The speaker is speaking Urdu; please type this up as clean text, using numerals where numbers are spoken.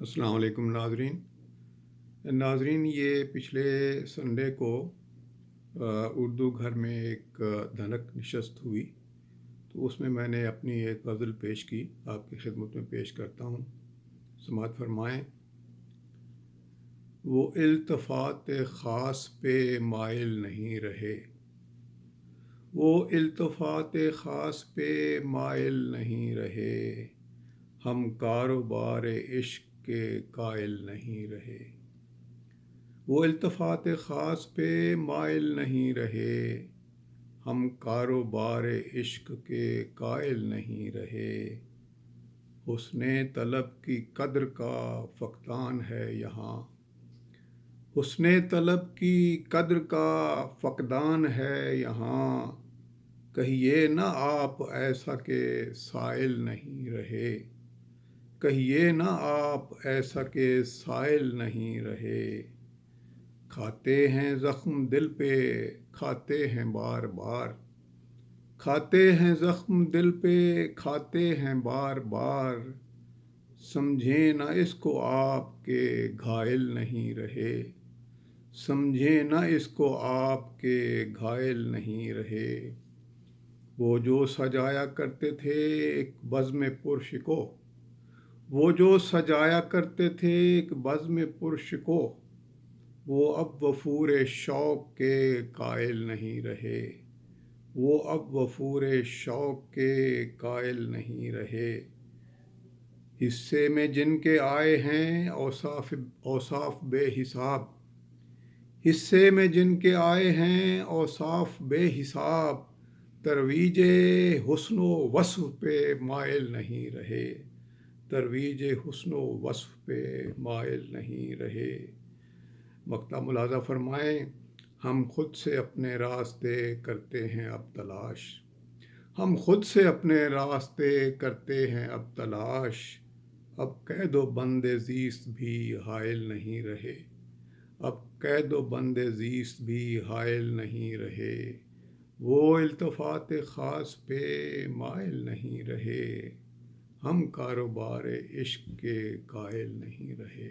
السلام علیکم ناظرین، یہ پچھلے سنڈے کو اردو گھر میں ایک دھنک نشست ہوئی، تو اس میں نے اپنی ایک غزل پیش کی، آپ کی خدمت میں پیش کرتا ہوں، سماعت فرمائیں۔ وہ التفات خاص پہ مائل نہیں رہے، وہ التفات خاص پہ مائل نہیں رہے، ہم کاروبار عشق کے قائل نہیں رہے۔ وہ التفات خاص پہ مائل نہیں رہے، ہم کاروبار عشق کے قائل نہیں رہے۔ حسن طلب کی قدر کا فقدان ہے یہاں، حسن طلب کی قدر کا فقدان ہے یہاں، کہیے نہ آپ ایسا کہ سائل نہیں رہے، کہیے نہ آپ ایسا کہ سائل نہیں رہے۔ کھاتے ہیں زخم دل پہ، کھاتے ہیں بار بار، کھاتے ہیں زخم دل پہ، کھاتے ہیں بار بار، سمجھیں نہ اس کو آپ کے گھائل نہیں رہے، سمجھیں نہ اس کو آپ کے گھائل نہیں رہے۔ وہ جو سجایا کرتے تھے ایک بزم پرشکو، وہ جو سجایا کرتے تھے ایک بزم پرشکو، وہ اب وفور شوق کے قائل نہیں رہے، وہ اب وفور شوق کے قائل نہیں رہے۔ حصے میں جن کے آئے ہیں اوصاف بے حساب، حصے میں جن کے آئے ہیں اوصاف بے حساب، ترویج حسن و وصف پہ مائل نہیں رہے، ترویج حسن و وصف پہ مائل نہیں رہے۔ مقطع ملاحظہ فرمائیں، ہم خود سے اپنے راستے کرتے ہیں اب تلاش، ہم خود سے اپنے راستے کرتے ہیں اب تلاش، اب قید و بند زیست بھی حائل نہیں رہے، اب قید و بند زیست بھی حائل نہیں رہے۔ وہ التفات خاص پہ مائل نہیں رہے، ہم کاروبار عشق کے قائل نہیں رہے۔